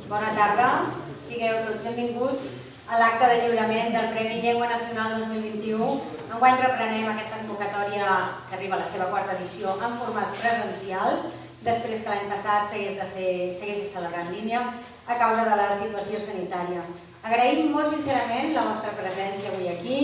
Bona tarda, sigueu tots benvinguts a l'acte de lliurament del Premi Llengua Nacional 2021. Enguany reprenem aquesta convocatòria que arriba a la seva quarta edició en format presencial, després que l'any passat s'hagués de celebrar en línia a causa de la situació sanitària. Agraïm molt sincerament la vostra presència avui aquí,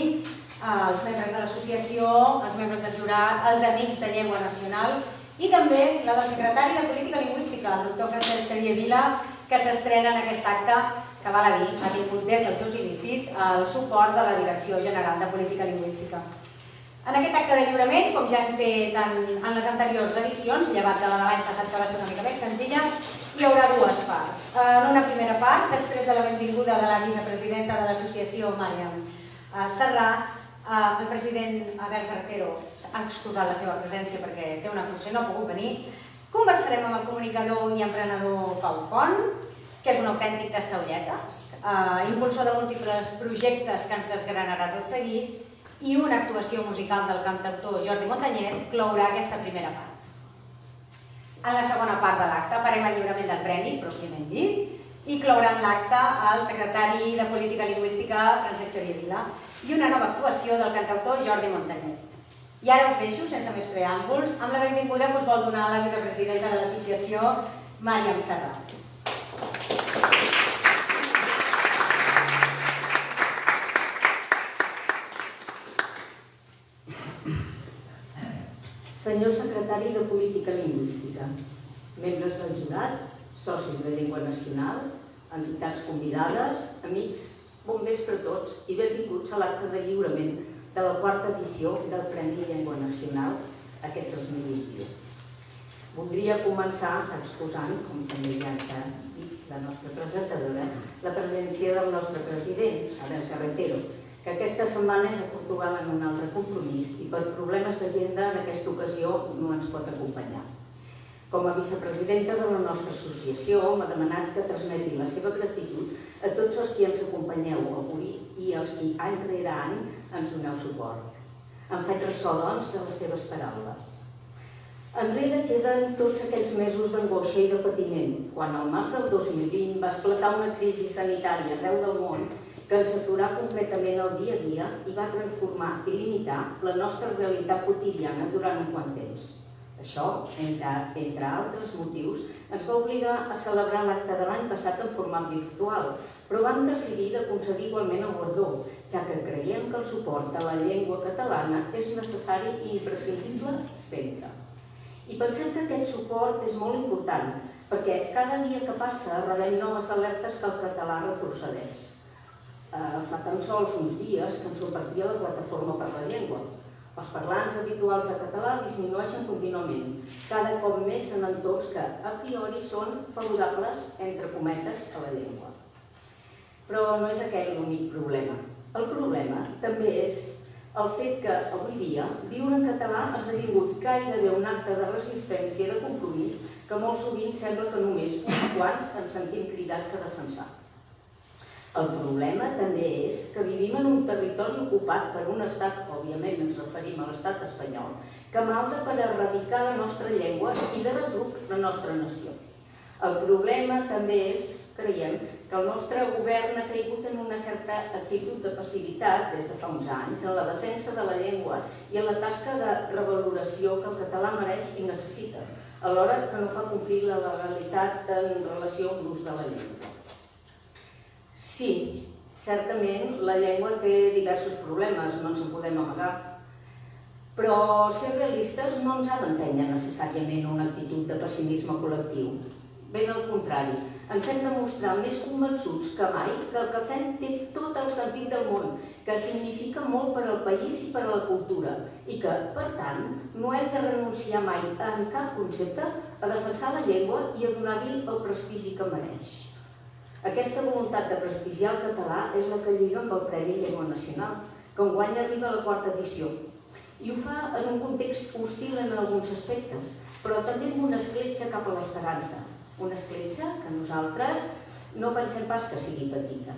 als membres de l'associació, als membres del jurat, als amics de Llengua Nacional i també la del secretari de Política Lingüística, el doctor Francesc Xavier Vila, que s'estrena en aquest acte que, val a dir, ha tingut des dels seus inicis el suport de la Direcció General de Política Lingüística. En aquest acte de lliurament, com ja hem fet en les anteriors edicions, llevat de la de l'any passat que va ser una mica més senzilla, hi haurà dues parts. En una primera part, després de la benvinguda de la vicepresidenta de l'associació, Màriam Serrà, el president Abel Carretero ha excusat la seva presència perquè té una funció i no ha pogut venir. Conversarem amb el comunicador i emprenedor Pau Font, que és un autèntic tastaolletes, impulsor de múltiples projectes que ens desgranarà tot seguit, i una actuació musical del cantautor Jordi Montanyet clourà aquesta primera part. En la segona part de l'acte farem el lliurament del premi, pròpiament dit, i clouran l'acte el secretari de Política Lingüística, Francesc Xavier Vila, i una nova actuació del cantautor Jordi Montanyet. I ara us deixo, sense més preàmbuls, amb la benvinguda que us vol donar la vicepresidenta de l'associació, Màriam Serrà. Senyor secretari de Política Lingüística, membres del jurat, socis de Llengua Nacional, entitats convidades, amics, bon vespre a tots i benvinguts a l'acte de lliurament de la quarta edició del Premi Llengua Nacional aquest 2021. Voldria començar excusant, com també ja ens ha dit la nostra presentadora, la presència del nostre president, Abel Carretero, que aquesta setmana és a Portugal en un altre compromís i per problemes d'agenda en aquesta ocasió no ens pot acompanyar. Com a vicepresidenta de la nostra associació m'ha demanat que transmeti la seva gratitud a tots els qui ens acompanyeu avui i els qui any rere any ens doneu suport. Em faig ressò, doncs, de les seves paraules. Enrere queden tots aquells mesos d'angoixa i de patiment, quan al març del 2020 va esclatar una crisi sanitària arreu del món que ens aturà completament el dia a dia i va transformar i limitar la nostra realitat quotidiana durant un quant temps. Això, entre altres motius, ens va obligar a celebrar l'acte de l'any passat en format virtual, però vam decidir de concedir igualment el guardó, ja que creiem que el suport a la llengua catalana és necessari i imprescindible sempre. I pensem que aquest suport és molt important, perquè cada dia que passa rebem noves alertes que el català retrocedeix. Fa tan sols uns dies que ens compartia la plataforma per la llengua. Els parlants habituals de català disminueixen contínuament, cada cop més en entorns que a priori són favorables, entre cometes, a la llengua. Però no és aquest l'únic problema. El problema també és el fet que avui dia viure en català ha esdevingut gairebé un acte de resistència i de compromís que molt sovint sembla que només uns quants ens sentim cridats a defensar. El problema també és que vivim en un territori ocupat per un estat, òbviament ens referim a l'estat espanyol, que malda per erradicar la nostra llengua i de retruc la nostra nació. El problema també és, creiem, que el nostre govern ha caigut en una certa actitud de passivitat des de fa uns anys en la defensa de la llengua i en la tasca de revaloració que el català mereix i necessita, alhora que no fa complir la legalitat en relació amb l'ús de la llengua. Sí, certament la llengua té diversos problemes, no ens en podem amagar, però ser realistes no ens ha d'empènyer necessàriament una actitud de pessimisme col·lectiu. Ben al contrari, ens hem de mostrar més convençuts que mai que el que fem té tot el sentit del món, que significa molt per al país i per a la cultura i que, per tant, no hem de renunciar mai en cap concepte a defensar la llengua i a donar-li el prestigi que mereix. Aquesta voluntat de prestigiar el català és la que lliga amb el Premi Llengua Nacional, que enguany arriba a la quarta edició. I ho fa en un context hostil en alguns aspectes, però també amb una escletxa cap a l'esperança. Una escletxa que nosaltres no pensem pas que sigui petita.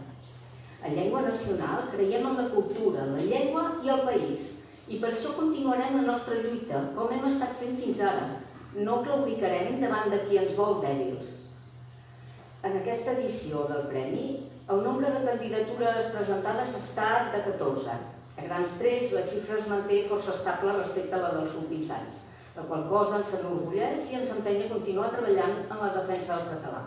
A Llengua Nacional creiem en la cultura, la llengua i el país, i per això continuarem la nostra lluita, com hem estat fent fins ara. No claudicarem davant de qui ens vol dèbils. En aquesta edició del Premi, el nombre de candidatures presentades ha estat de 14. A grans trets, la xifra es manté força estable respecte a la dels últims anys, la qual cosa ens enorgulleix i ens empenya a continuar treballant en la defensa del català.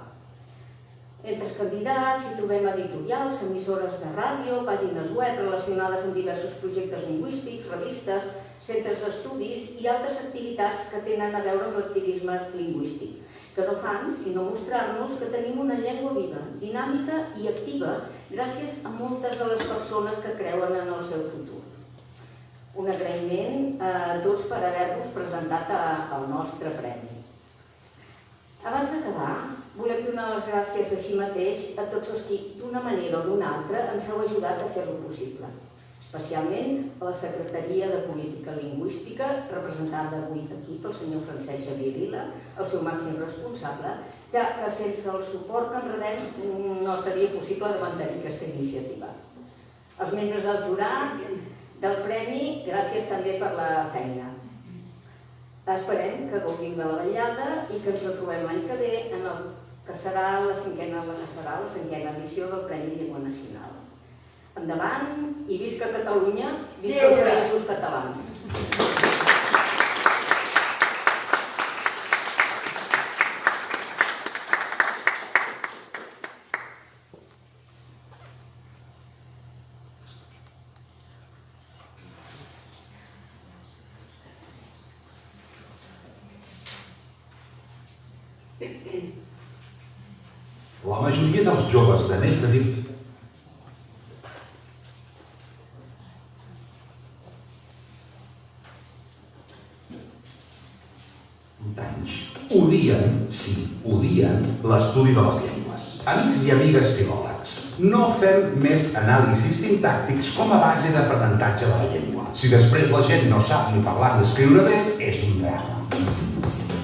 Entre els candidats hi trobem editorials, emissores de ràdio, pàgines web relacionades amb diversos projectes lingüístics, revistes, centres d'estudis i altres activitats que tenen a veure amb l'activisme lingüístic, que no fan sinó mostrar-nos que tenim una llengua viva, dinàmica i activa gràcies a moltes de les persones que creuen en el seu futur. Un agraïment a tots per haver-vos presentat al nostre premi. Abans d'acabar, volem donar les gràcies així mateix a tots els que, d'una manera o d'una altra, ens heu ajudat a fer-lo possible. Especialment a la Secretaria de Política Lingüística, representada avui aquí pel senyor Francesc Xavier Vila, el seu màxim responsable, ja que sense el suport que en rebem no seria possible de mantenir aquesta iniciativa. Els membres del jurat del Premi, gràcies també per la feina. Esperem que gaudim de la vetllada i que ens retrobem l'any que ve en el que serà la cinquena edició del Premi Llengua Nacional. Endavant i visca Catalunya, visca els Països Catalans. La majoria dels joves de més de 20 anys odien, odien l'estudi de les llengües. Amics i amigues filòlegs, no fem més anàlisis sintàctics com a base d'aprenentatge de la llengua. Si després la gent no sap ni parlar ni escriure bé, és un drama.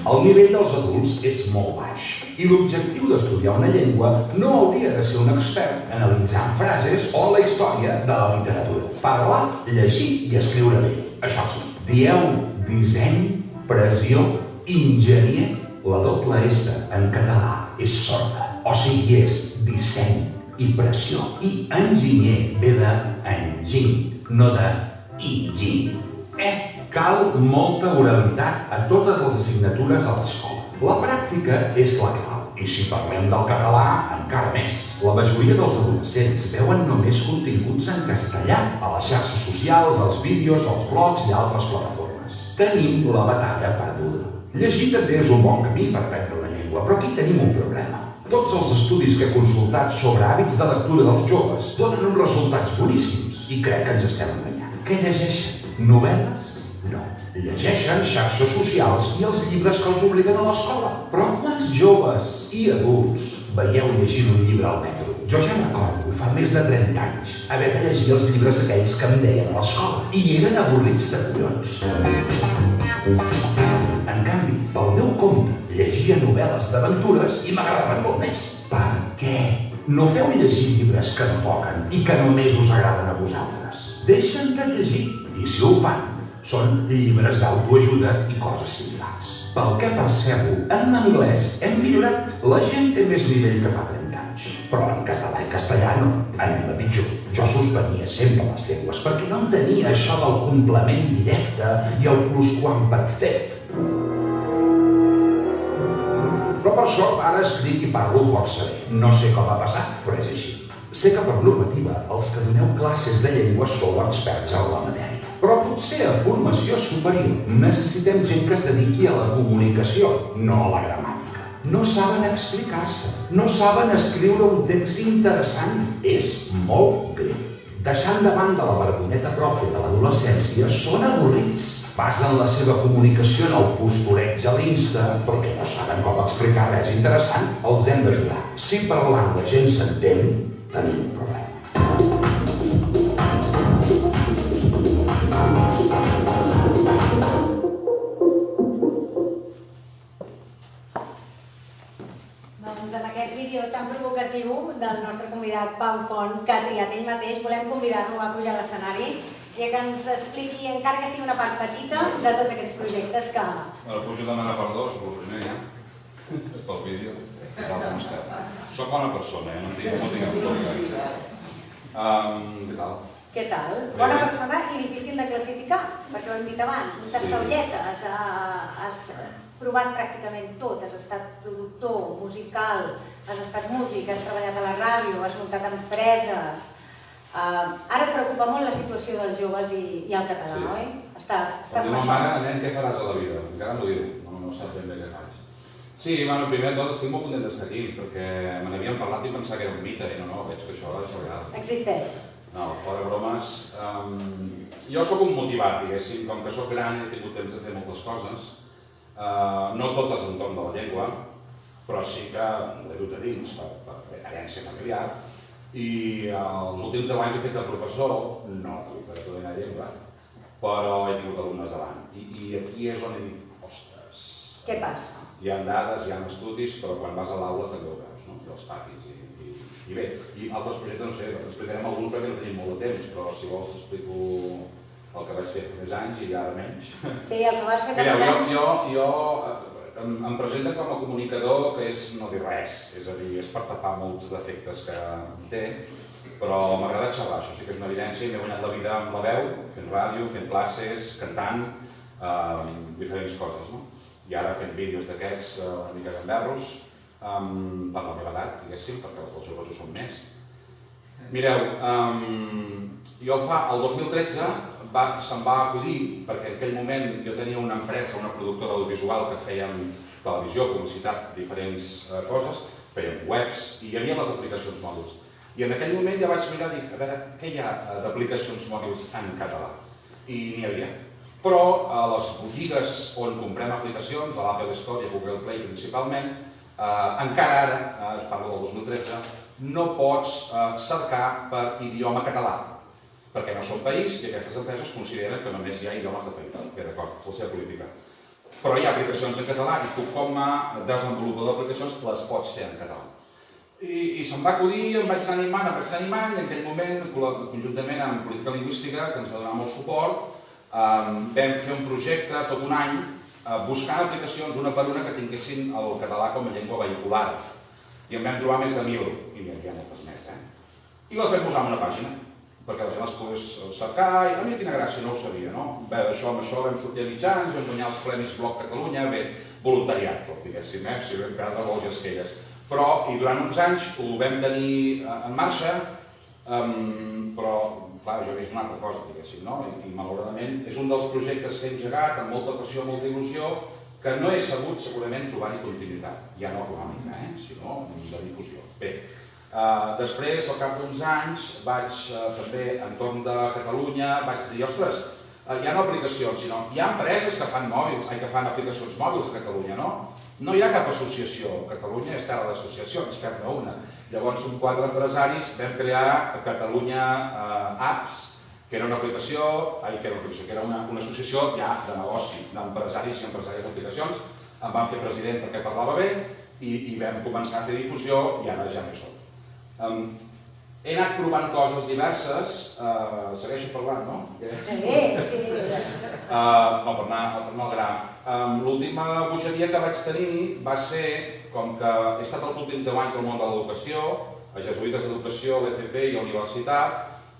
El nivell dels adults és molt baix i l'objectiu d'estudiar una llengua no hauria de ser un expert analitzant frases o la història de la literatura. Parlar, llegir i escriure bé. Això sí, dieu disseny, pressió, enginyer, la doble S en català és sorda, o sigui és disseny i pressió. I enginyer ve d'enginy, no d'enginy. Cal molta oralitat a totes les assignatures a l'escola. La pràctica és la clau. I si parlem del català, encara més. La majoria dels adolescents veuen només continguts en castellà a les xarxes socials, als vídeos, als blogs i altres plataformes. Tenim la batalla perduda. Llegir també és un bon camí per aprendre una llengua, però aquí tenim un problema. Tots els estudis que he consultat sobre hàbits de lectura dels joves donen uns resultats boníssims i crec que ens estem enganyant. Què llegeixen? Novel·les? No. Llegeixen xarxes socials i els llibres que els obliguen a l'escola. Però quants joves i adults veieu llegint un llibre al metro? Jo ja recordo, fa més de 30 anys, haver de llegir els llibres aquells que em deien a l'escola. I eren avorrits de collons. En canvi, pel meu compte, llegia novel·les d'aventures i m'agradaven molt més. Per què? No feu llegir llibres que no toquen i que només us agraden a vosaltres. Deixen de llegir, i si ho fan, són llibres d'autoajuda i coses similars. Pel que percebo, en anglès hem millorat. La gent té més nivell que fa 30 anys. Però en català i castellà no, anem a pitjor. Jo suspenia sempre les llengües perquè no entenia això del complement directe i el plusquamperfecte. Però per sort ara escric i parlo força bé. No sé com ha passat, però és així. Sé que per normativa els que doneu classes de llengua sou experts en la matèria. Però potser a formació superior necessitem gent que es dediqui a la comunicació, no a la gramàtica. No saben explicar-se, no saben escriure un text interessant. És molt greu. Deixant de banda la vergonyeta pròpia de l'adolescència, són avorrits. Basen la seva comunicació en el postureig a l'Insta perquè no saben com explicar res interessant. Els hem d'ajudar. Si parlant la gent s'entén, tenim un problema. Doncs en aquest vídeo tan provocatiu del nostre convidat Pau Font, que ha triat ell mateix, volem convidar-lo a pujar a l'escenari i que ens expliqui, encara que sigui una part petita, de tots aquests projectes que... El pujo demana per dos, el primer, ja. pel vídeo, tal com esteu. Soc bona persona, no tinc en compte. Què tal? Què tal? Bona persona i difícil de classificar, perquè ho hem dit abans, un tastaullet, has provat pràcticament tot, has estat productor, musical, has estat músic, has treballat a la ràdio, has muntat empreses. Ara et preocupa molt la situació dels joves i el català, oi? Estàs amb això. Mare, nen, què faràs a la vida? Encara no ho diu, no sap ben bé què faig. Sí, primer de tot estic molt content d'estar aquí, perquè me n'havíem parlat i pensava que era un mite, i no, veig que això és real. Existeix. No, fora bromes. Jo sóc un motivat, diguéssim, com que sóc gran i he tingut temps de fer moltes coses, no totes entorn de la llengua, però sí que l'he dut a dins per herència familiar, i els últims 10 anys he fet de professor, no de literatura ni de llengua, però he tingut alumnes davant. I aquí és on he dit, ostres... Què passa? Hi ha dades, hi ha estudis, però quan vas a l'aula també ho veus, no? I els patis. I bé, i altres projectes, no sé, explicarem alguns perquè no tenim molt de temps, però si vols t'explico el que vaig fer fa més anys i ara menys. Sí, el que vas fer fa més anys. Jo em presento com a comunicador, que és no dir res, és a dir, és per tapar molts defectes que té, però m'agrada xerrar, això sí que és una evidència, m'he guanyat la vida amb la veu, fent ràdio, fent classes, cantant, diferents coses, no? I ara fent vídeos d'aquests una mica gamberros, per la meva edat, diguéssim, perquè els dels joves ho són més. Mireu, jo el 2013 se'm va acudir, perquè en aquell moment jo tenia una empresa, una productora audiovisual que fèiem televisió, publicitat, diferents coses, fèiem webs i hi havia les aplicacions mòbils. I en aquell moment ja vaig mirar i dic, a veure, què hi ha d'aplicacions mòbils en català? I n'hi havia. Però a les botigues on comprem aplicacions, a l'Apple Store i a Google Play principalment, encara ara, es parla del 2013, no pots cercar per idioma català, perquè no són país i aquestes empreses consideren que només hi ha idiomes de països, que d'acord, és la seva política. Però hi ha aplicacions en català i tu com a desenvolupador d'aplicacions les pots fer en català. I se'm va acudir, em vaig anar animant, i en aquell moment, conjuntament amb Política Lingüística, que ens va donar molt suport, vam fer un projecte tot un any buscant aplicacions una per una que tinguessin el català com a llengua vehicular. I en vam trobar més de 1.000, i n'hi havia moltes més, I les vam posar en una pàgina, perquè la gent les pogués cercar, i mira quina gràcia, no ho sabia, no? Bé, amb això vam sortir a mitjans, vam guanyar els Premis Blog Catalunya, bé, voluntariat tot, diguéssim, si vam perdre vols i esquelles. Però, i durant uns anys ho vam tenir en marxa, però, clar, jo he vist una altra cosa, diguéssim, no? I malauradament és un dels projectes que he engegat amb molta passió, molta il·lusió, que no he sabut segurament trobar-hi continuïtat, ja no econòmica, sinó de difusió. Bé, després, al cap d'uns anys, vaig també, entorn de Catalunya, vaig dir, ostres, hi ha no aplicacions, sinó hi ha empreses que fan aplicacions mòbils a Catalunya, no? No hi ha cap associació, Catalunya és terra d'associacions, fem-ne una. Llavors, 4 empresaris vam crear a Catalunya Apps, que era una aplicació, que era una associació ja de negoci, d'empresaris i empresàries d'aplicacions. Em van fer president perquè parlava bé i vam començar a fer difusió i ara ja no hi som. He anat provant coses diverses, segueixo parlant, no? Sí. No, per anar al gra. L'última bogeria que vaig tenir va ser, com que he estat els últims 10 anys al món de l'educació, a Jesuïtes d'Educació, a l'FP i a la universitat,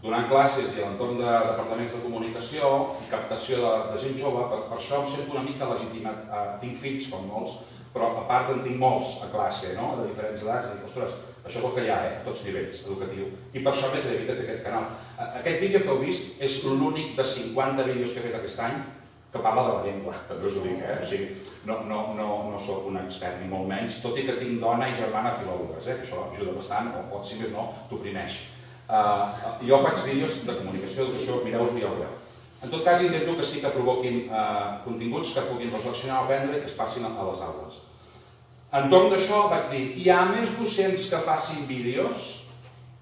donant classes i a l'entorn de departaments de comunicació i captació de gent jove, per això em sento una mica legitimat. Tinc fills, com molts, però a part en tinc molts a classe, de diferents edats, i dic, ostres, això és el que hi ha, a tots nivells, educatiu. I per això m'he atrevit a fer aquest canal. Aquest vídeo que heu vist és l'únic de 50 vídeos que he fet aquest any que parla de la llengua, també us ho dic, O sigui, no soc un expert, ni molt menys, tot i que tinc dona i germana filòlogues, que això ajuda bastant, o si més no, t'oprimeix. Jo faig vídeos de comunicació, d'educació, mireu-vos-ho i ja ho veureu. En tot cas, intento que sí que provoquin continguts que puguin reflexionar o aprendre i que es passin a les aules. Entorn d'això vaig dir, hi ha més docents que facin vídeos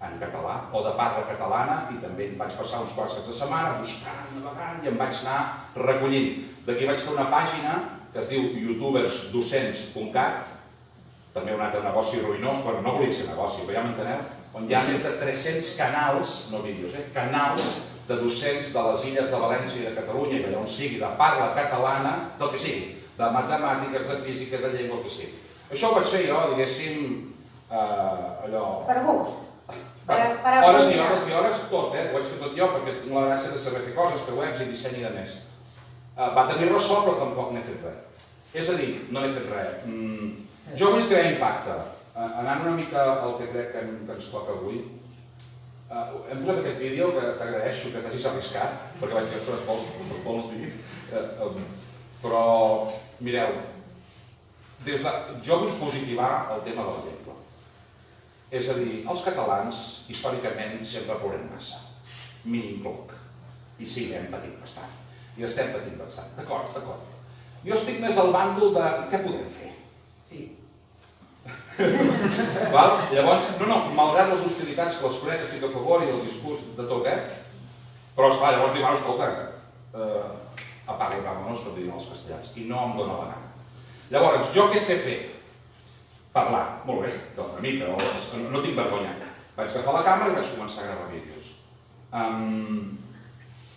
en català o de parla catalana i també em vaig passar uns quants caps de setmana buscant, navegant i em vaig anar recollint. D'aquí vaig fer una pàgina que es diu youtubersdocents.cat, també un altre negoci ruïnós, però no volia ser negoci, però ja m'enteneu, on hi ha més de 300 canals, no vídeos, canals de docents de les illes de València i de Catalunya i d'allà on sigui, de parla catalana, del que sigui, de matemàtiques, de física, de llengua, el que sigui. Això ho vaig fer jo, diguéssim, allò... Per gust. Hores i hores i hores, tot, ho vaig fer tot jo, perquè tinc la gràcia de saber fer coses, fer webs i disseny i de més. Va tenir ressò, però tampoc n'he fet res. És a dir, no n'he fet res. Jo vull crear impacte. Anant una mica al que crec que ens toca avui, hem posat aquest vídeo que t'agraeixo que t'hagis arriscat, perquè vaig dir que et vols dir, però mireu, jo vull positivar el tema de la llengua. És a dir, els catalans històricament sempre plourem massa, m'incloc, i sí, hem patit bastant, i estem patint bastant, d'acord. Jo estic més al bàndol de què podem fer. Sí. Llavors, malgrat les hostilitats que les conec, estic a favor i el discurs de tot, però esclar, llavors dic, escolta, apaga i vámonos, com diuen els castellans, i no em dóna la gana. Llavors, jo què sé fer? Parlar, molt bé, una mica, no tinc vergonya. Vaig agafar la càmera i vaig començar a gravar vídeos.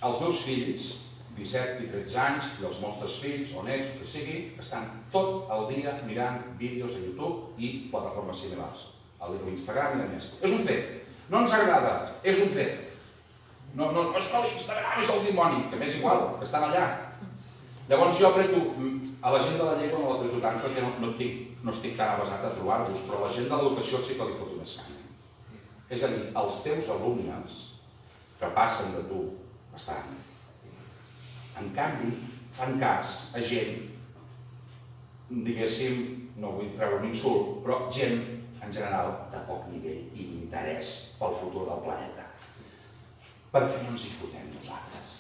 Els meus fills, 17 i 13 anys, i els nostres fills, o nets, o que sigui, estan tot el dia mirant vídeos a YouTube i plataformes similars, a l'Instagram i a més. És un fet. No ens agrada, és un fet. No és que l'Instagram és el dimoni, que m'és igual, que estan allà. Llavors jo apreto, a la gent de la llengua no l'apreto tant perquè no estic tan avasat a trobar-vos, però a la gent de l'educació sí que li foto més canya. És a dir, els teus alumnes que passen de tu bastant, en canvi, fan cas a gent, diguéssim, no vull treure un insult, però gent, en general, de poc nivell i interès pel futur del planeta. Per què no ens hi fotem nosaltres?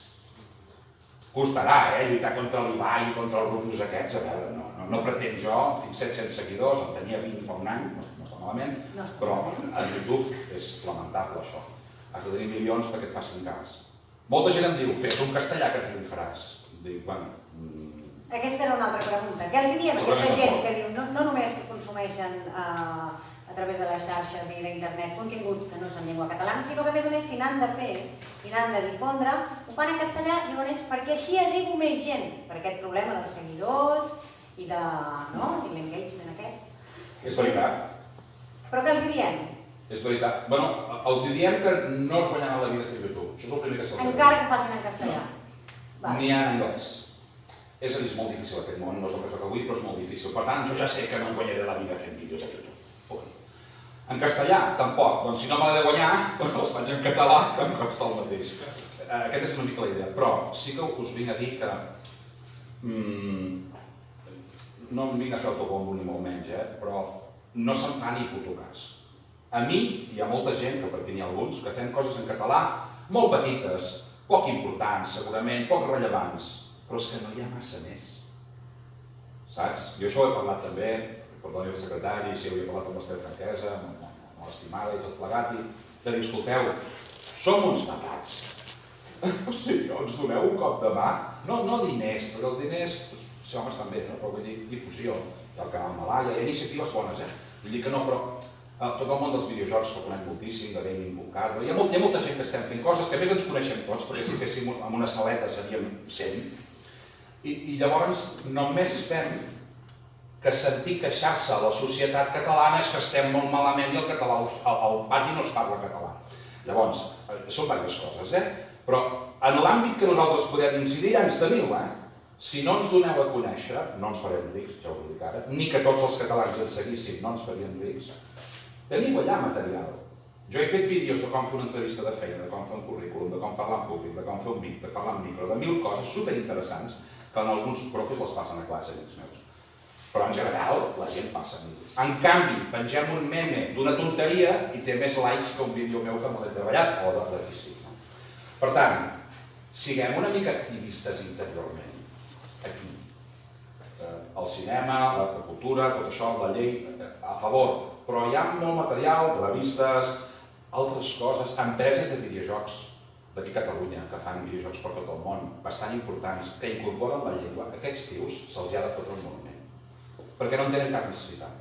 Costarà, lluitar contra l'Ibai i contra els rufios aquests, a veure, no pretenc jo, tinc 700 seguidors, en tenia 20 fa un any, no està malament, però a YouTube és lamentable això. Has de tenir milions perquè et facin cas. Molta gent em diu, fes un castellà que triomfaràs. Dic, bueno... Aquesta era una altra pregunta. Què els diem a aquesta gent que diu, no només que consumeixen a través de les xarxes i d'internet contingut que no és en llengua catalana, sinó que a més si n'han de fer i n'han de difondre, ho fan en castellà, diuen ells, perquè així arribo més gent, per aquest problema dels seguidors i l'engagement aquest. És veritat. Però què els diem? És veritat. Bueno, els diem que no es guanyaran la vida a fer YouTube. Això és el primer que se'ls diu. Encara que facin en castellà. Ni en anglès. És a dir, és molt difícil aquest món, no és el que toca avui, però és molt difícil. Per tant, jo ja sé que no em guanyaré la vida fent vídeos a YouTube. En castellà, tampoc. Doncs si no me l'he de guanyar, els faig en català, que em costa el mateix. Aquesta és una mica la idea. Però sí que us vinc a dir que... No em vinc a fer autobombo ni molt menys, però no se'n fa ni puto cas. A mi hi ha molta gent, que per aquí n'hi ha alguns, que fem coses en català molt petites, poc importants, segurament, poc rellevants, però és que no hi ha massa més. Saps? Jo això ho he parlat també, perdoni el secretari, si ho he parlat amb l'Esther Franquesa, amb l'estimada i tot plegat, i de dir, escolteu, som uns matats. O sigui, ens doneu un cop de mà, no diners, perquè els diners, sí, homes també, però vull dir difusió. Hi ha el canal Malaya, hi ha iniciatives bones, vull dir que no, però tot el món dels videojocs que conec moltíssim, de gaming.cat, hi ha molta gent que estem fent coses que a més ens coneixem tots, perquè si féssim amb una saleta seríem 100, i llavors només fem que sentir queixar-se a la societat catalana és que estem molt malament i el català, al pati no es parla català. Llavors, són diverses coses, però en l'àmbit que nosaltres podem incidir ja ens teniu, Si no ens doneu a conèixer, no ens farem rics, ja us ho dic ara, ni que tots els catalans ens seguissin, no ens farien rics. Teniu allà material. Jo he fet vídeos de com fer una entrevista de feina, de com fer un currículum, de com parlar en públic, de com fer un mic, de parlar en micro, de 1000 coses superinteressants que en alguns profes les passen a classe, amics meus. Però en general la gent passa. En canvi, pengem un meme d'una tonteria i té més likes que un vídeo meu que me l'he treballat, o de qui sigui. Per tant, siguem una mica activistes interiorment. Aquí. El cinema, la cultura, tot això, la llei, a favor. Però hi ha molt material, revistes, altres coses, empreses de videojocs d'aquí a Catalunya, que fan videojocs per tot el món, bastant importants, que incorporen la llengua. Aquests tios se'ls ha de fotre un monument, perquè no en tenen cap necessitat.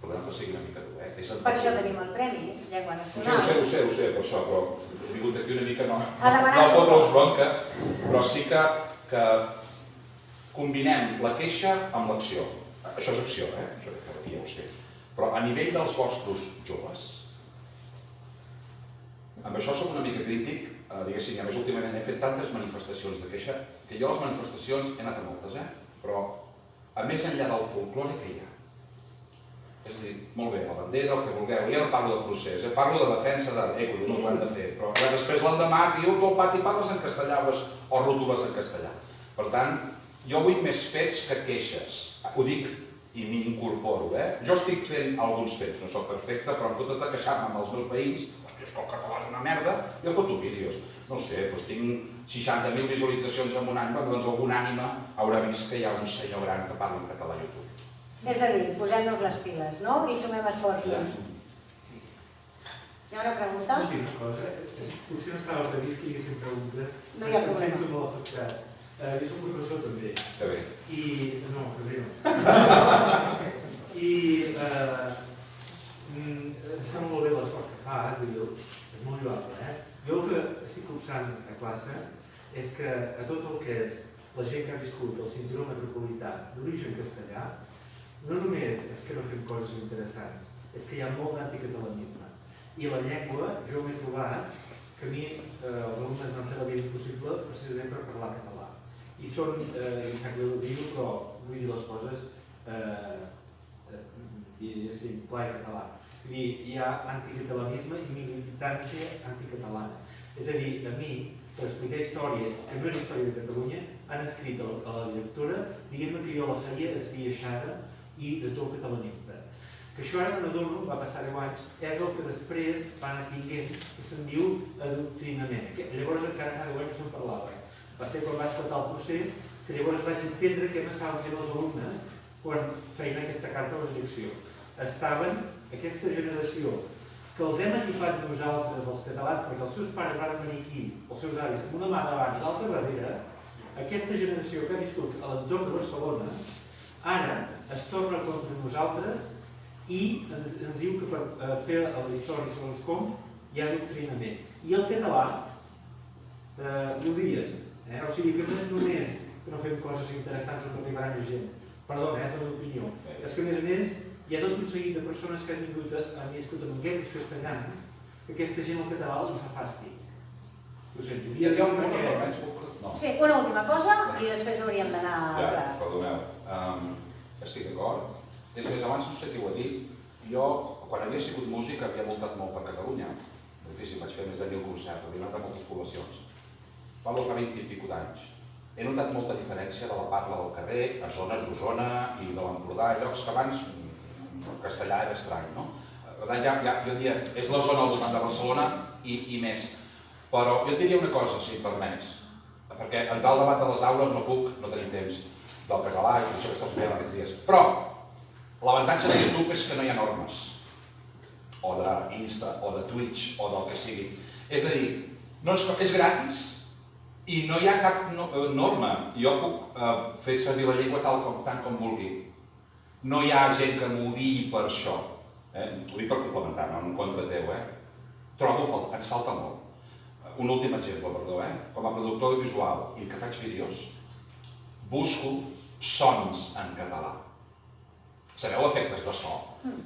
Podem que sigui una mica dur, Per això tenim el Premi Llengua Nacional. Ho sé, per això, però he vingut aquí una mica no fotre-us bronca, però sí que combinem la queixa amb l'acció. Això és acció, això que ja ho sé. Però a nivell dels vostres joves, amb això som una mica crític, diguéssim, a més últimament he fet tantes manifestacions de queixa, que jo a les manifestacions he anat a moltes, però a més enllà del folklore que hi ha. És a dir, molt bé, la bandera, el que vulgueu, ja no parlo de procés, parlo de defensa d'eco, no ho hem de fer, però després l'endemà, tio, tu al pati parles en castellà o rútules en castellà. Per tant, jo vull més fets que queixes, ho dic i m'hi incorporo, Jo estic fent alguns fets, no soc perfecte, però en comptes de queixar-me amb els meus veïns, hòstia, és que el català és una merda, jo foto vídeos. No sé, doncs tinc 60.000 visualitzacions en un any, doncs algun ànima haurà vist que hi ha un senyor gran que parla en català a YouTube. És a dir, posem-nos les piles, no? I sumem esforços. Hi ha una pregunta? Sí, una cosa. Potser no estava previst que hi haguessin preguntes. No hi ha problema. Em sento molt afectat. Jo soc professor també. Que bé. No, que bé no. I em sembla molt bé l'esforç que fas, és molt lloable. Jo el que estic observant a classe és que a tot el que és la gent que ha viscut el cinturó metropolità d'origen castellà, no només és que no fem coses interessants, és que hi ha molt d'anticatalanisme. I la llengua, jo m'he trobat que a mi els alumnes no em fer la vida impossible precisament per parlar català. I són, em sap greu dir-ho, però vull dir les coses clar i català. Hi ha anticatalanisme i militància anticatalana. És a dir, a mi, per explicar història, que no és història de Catalunya, han escrit a la lectura dient-me que jo la faria esbiaixada i de tot catalanista. Que això ara no dono, va passar 10 anys, és el que després van atinguent, que se'n diu adoctrinament. Llavors encara fa 10 anys no se'n parlava. Va ser quan va esclatar el procés, que llavors vaig entendre què m'estaven fent els alumnes quan feien aquesta carta a la direcció. Estaven aquesta generació que els hem equipat nosaltres, els catalans, perquè els seus pares van venir aquí, els seus avis, amb una mà davant i l'altra darrere, aquesta generació que ha viscut a l'entorn de Barcelona, ara es torna contra nosaltres i ens diu que per fer la història segons com hi ha adoctrinament. I el català, ho dies, o sigui que no és només que no fem coses interessants on arribarà més gent, perdona, és la meva opinió, és que a més hi ha tot un seguit de persones que han vingut a viscut en guetos castellans que aquesta gent al català li fa fàstic. Ho sento. Hi ha un Sí, una última cosa i després hauríem d'anar Ja, clar. perdoneu. Estic d'acord. És més, abans no sé qui ho ha dit, jo, quan havia sigut músic, havia voltat molt per Catalunya. Moltíssim, vaig fer més de 1.000 concerts, havia anat a moltes poblacions. Parlo fa 20 i pico d'anys. He notat molta diferència de la parla del carrer a zones d'Osona i de l'Empordà, llocs que abans el castellà era estrany, no? Jo diria, és la zona al voltant de Barcelona i més. Però jo et diria una cosa, si em permets, perquè entrar al debat de les aules no puc, no tenim temps, del català i això que estàs fent aquests dies. Però l'avantatge de YouTube és que no hi ha normes, o d'Insta, o de Twitch, o del que sigui. És a dir, és gratis i no hi ha cap norma. Jo puc fer servir la llengua tant com vulgui. No hi ha gent que m'odiï per això. Ho dic per complementar, no en contra teu. Trobo que ens falta molt. Un últim exemple, perdó. Com a productor visual i que faig vídeos, busco sons en català. Sabeu efectes de so?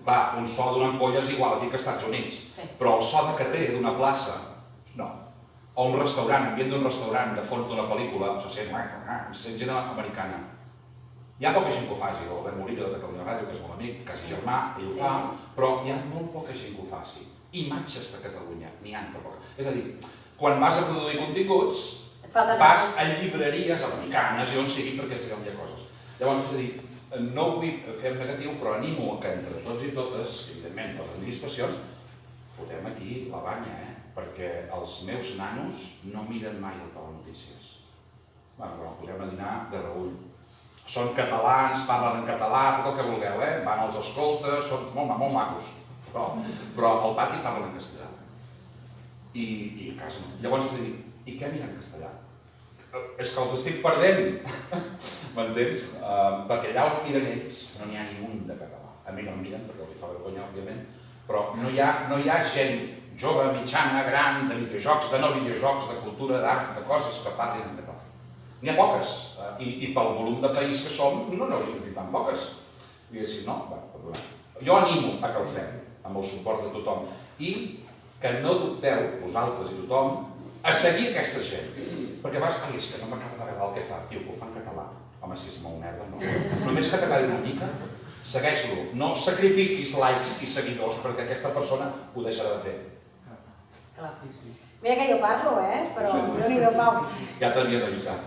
Clar, un so d'una ampolla és igual aquí que als Estats Units, però el so de carrer d'una plaça, no. O un restaurant, ambient d'un restaurant, de fons d'una pel·lícula, se sent gent americana. Hi ha poca gent que ho faci, l'Albert Murillo de Catalunya Ràdio, que és molt amic, quasi germà, ell ho fa, però hi ha molt poca gent que ho faci. Imatges de Catalunya, n'hi ha per poca. És a dir, quan vas a produir continguts, vas a llibreries americanes i on sigui perquè hi ha coses. Llavors, és a dir, no ho vull fer en negatiu, però animo que entre tots i totes, evidentment les administracions, fotem aquí la banya, perquè els meus nanos no miren mai el telenotícies. Quan posem a dinar de reull. Són catalans, parlen en català, tot el que vulgueu, van als escoltes, són molt macos, però al pati parlen en castellà. I a casa no. Llavors, és a dir, i què miren en castellà? És que els estic perdent, m'entens? Perquè allà on miren ells no n'hi ha ni un de català. A mi no em miren perquè els fa vergonya, òbviament, però no hi ha gent jove, mitjana, gran, de videojocs, de no videojocs, de cultura, d'art, de coses que parlin en català. N'hi ha poques, i pel volum de país que som no n'hauríem de dir tan poques. diguéssim, no? Jo animo a que el fem, amb el suport de tothom, i que no dubteu, vosaltres i tothom, a seguir aquesta gent. Perquè a vegades, és que no m'acaba d'agradar el que fa, tio, que ho fa en català. Home, si és molt merda, no. Només que t'agradi una mica, segueix-lo. No sacrifiquis likes i seguidors perquè aquesta persona ho deixarà de fer. Clar. Mira que jo parlo, però no n'hi do pau. Ja t'havia d'avisar.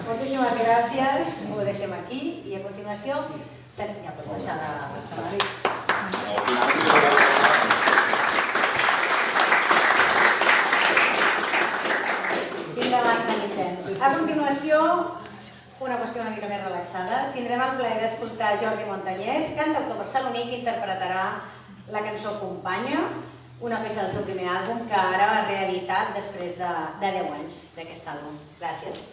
Moltíssimes gràcies, ho deixem aquí i a continuació ja pots deixar de salari. Tindrà l'acte intens. A continuació, una qüestió una mica més relaxada. Tindrem el plaer d'escoltar Jordi Montañez, cantautor barceloní, que interpretarà la cançó Companya, una peça del seu primer àlbum que ara ha reeditat després de 10 anys d'aquest àlbum. Gràcies.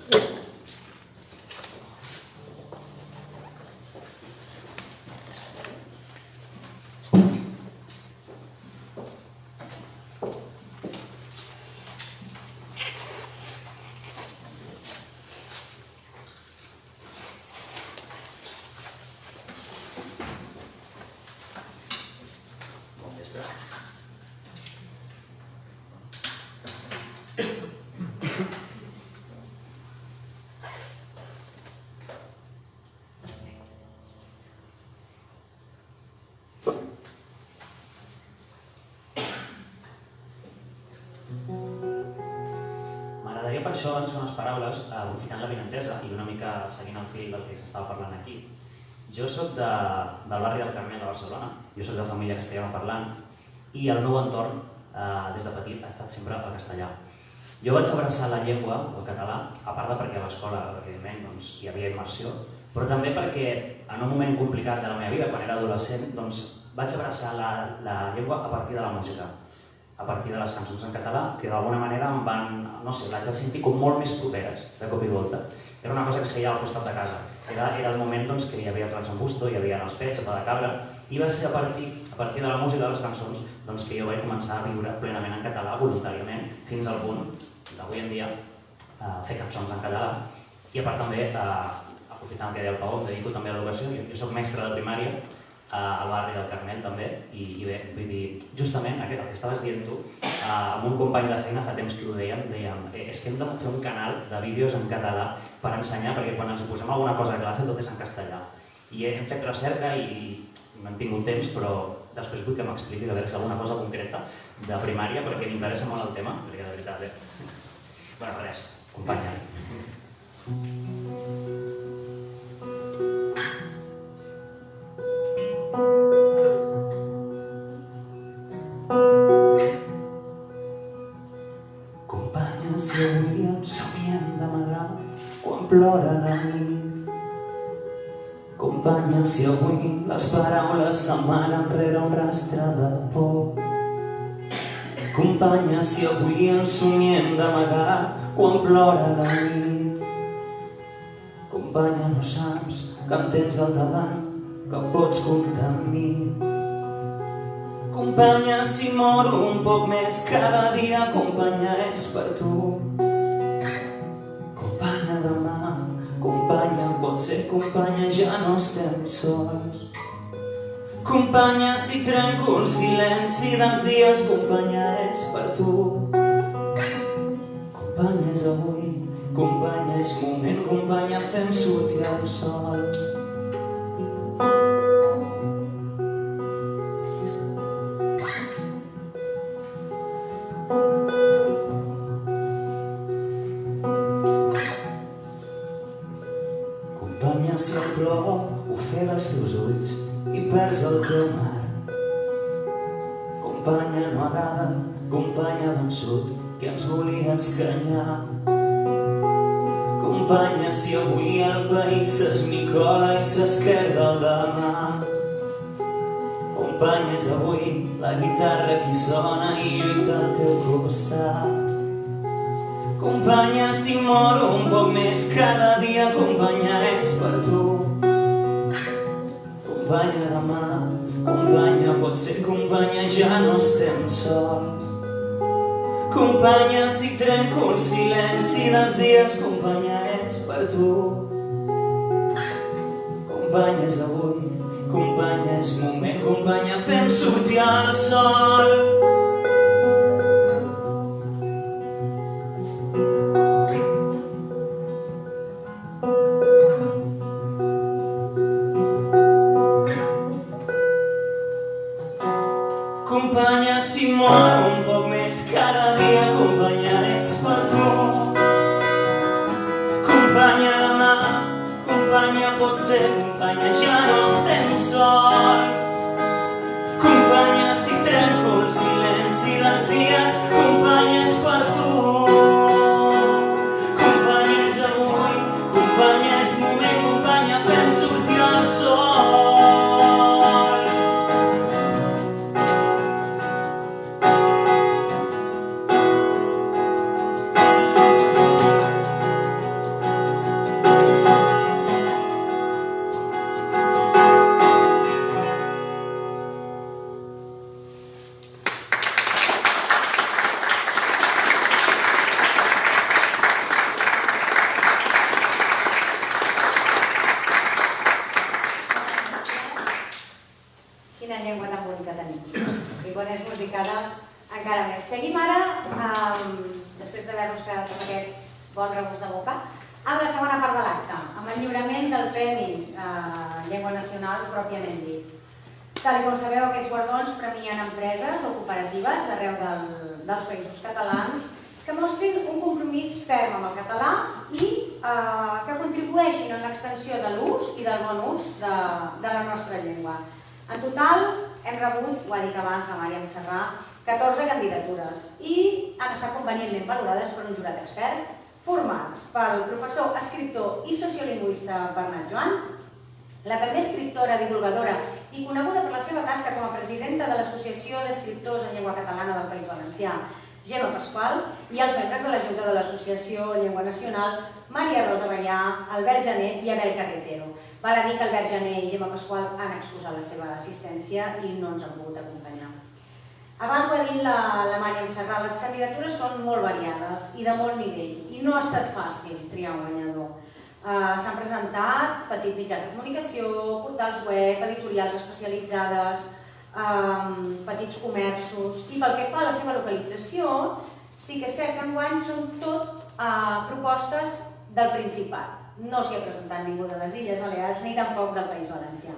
M'agradaria per això abans fer unes paraules aprofitant l'avinentesa i una mica seguint el fil del que s'estava parlant aquí. Jo soc del barri del Carmel de Barcelona, jo soc de família castellanoparlant i el meu entorn des de petit ha estat sempre el castellà. Jo vaig abraçar la llengua, el català, a part de perquè a l'escola, evidentment, hi havia immersió, però també perquè en un moment complicat de la meva vida, quan era adolescent, vaig abraçar la llengua a partir de la música, a partir de les cançons en català, que d'alguna manera em van, no sé, les vaig sentir com molt més properes, de cop i volta. Era una cosa que es feia al costat de casa. Era el moment que hi havia Trans en Busto, hi havia Els Pets, Sopa de Cabra, i va ser a partir de la música de les cançons que jo vaig començar a viure plenament en català, voluntàriament, fins al punt d'avui en dia fer cançons en català. I a part també, aprofitant que deia el Pau, em dedico també a l'educació. Jo soc mestre de primària al barri del Carmel també, i bé, vull dir, justament el que estaves dient tu, amb un company de feina fa temps que ho dèiem, és que hem de fer un canal de vídeos en català per ensenyar, perquè quan ens posem alguna cosa a classe tot és en castellà. I hem fet recerca i no hem tingut temps, però després vull que m'expliqui a veure si alguna cosa concreta de primària, perquè m'interessa molt el tema, perquè de veritat, bueno, res, companya. Companya, si avui ens somiem d'amagar quan plora la nit. Companya, si avui les paraules se'n van enrere un rastre de por. Companya, si avui ens somiem d'amagar quan plora la nit. Companya, no saps que em tens al davant, que pots comptar amb mi. Companya, si moro un poc més cada dia, companya, és per tu. Companya, demà, companya, pot ser companya, ja no estem sols. Companya, si trenco el silenci dels dies, companya, és per tu. Companya, és avui, companya, és moment, companya, fem sortir el sol. Companya, si el plor ofega els teus ulls i perds el teu mar. Companya, no agrada, companya vençut, que ens volia escanyar. Companya, si avui el país s'esmicola i s'esquerda el demà. Companya, és avui la guitarra qui sona i lluita al teu costat. Companya, si moro un poc més cada dia, companya, és per tu. Companya, demà, companya, pot ser companya, ja no estem sols. Companya, si trenco el silenci dels dies, companya, és per tu. Companya, és avui, companya, és moment, companya, fem sortir el sol. Companya, si moro un poc més cada dia, companya, és per tu. Companya, demà, companya, pot ser, companya, ja no estem sols. Companya, si trenco el silenci dels dies, companya, és per tu. Companya, és avui, companya, és moment, companya, fem sortir el sol. Quina llengua tan bonica tenim. I quan és musicada, encara més. Seguim ara, després d'haver-nos quedat amb aquest bon regust de boca, amb la segona part de l'acte, amb el lliurament del Premi Llengua Nacional pròpiament dit. Tal com sabeu, aquests guardons premien empreses o cooperatives d'arreu dels països catalans que mostrin un compromís ferm amb el català i que contribueixin en l'extensió de l'ús i del bon ús de la nostra llengua. En total, hem rebut, ho ha dit abans la Màriam Serrà, 14 candidatures i han estat convenientment valorades per un jurat expert format pel professor, escriptor i sociolingüista Bernat Joan, la també escriptora, divulgadora i coneguda per la seva tasca com a presidenta de l'Associació d'Escriptors en Llengua Catalana del País Valencià, Gemma Pasqual, i els membres de la Junta de l'Associació Llengua Nacional, Maria Rosa Ballà, Albert Jané i Abel Carretero. Val a dir que Albert Jané i Gemma Pasqual han excusat la seva assistència i no ens han pogut acompanyar. Abans ho ha dit la Màriam Serrà, les candidatures són molt variades i de molt nivell i no ha estat fàcil triar un guanyador. S'han presentat petits mitjans de comunicació, portals web, editorials especialitzades, petits comerços i pel que fa a la seva localització, sí que és cert que enguany són tot propostes del Principat. No s'hi ha presentat ningú de les Illes Balears ni tampoc del País Valencià.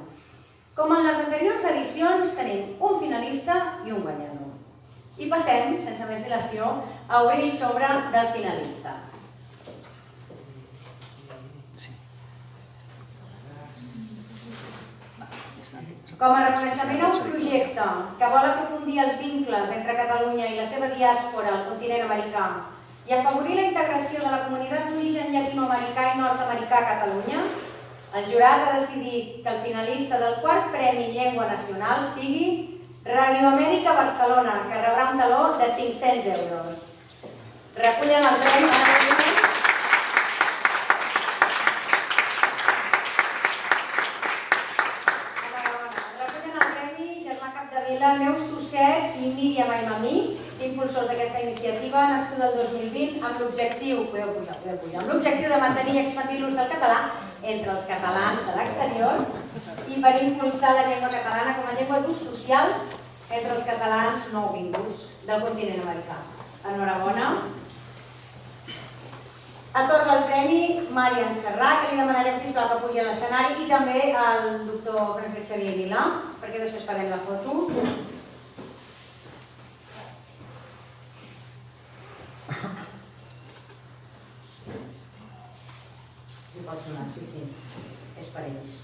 Com en les anteriors edicions, tenim un finalista i un guanyador. I passem, sense més dilació, a obrir el sobre del finalista. Com a reconeixement a un projecte que vol aprofundir els vincles entre Catalunya i la seva diàspora al continent americà i afavorir la integració de la comunitat d'origen llatinoamericà i nord-americà a Catalunya, el jurat ha decidit que el finalista del quart Premi Llengua Nacional sigui Radio Amèrica Barcelona, que rebrà un taló de 500 euros. Recullen els premis. Neus Tosset i Míriam Aimamí, impulsors d'aquesta iniciativa nascuda el 2020 amb l'objectiu de mantenir i expandir l'ús del català entre els catalans de l'exterior i per impulsar la llengua catalana com a llengua d'ús social entre els catalans nouvinguts del continent americà. Enhorabona. Atorga el premi Màriam Serrà, que li demanarem sisplau que pugi a l'escenari, i també al doctor Francesc Xavier Vilà, perquè després farem la foto. Si pot sonar, sí, és per ells.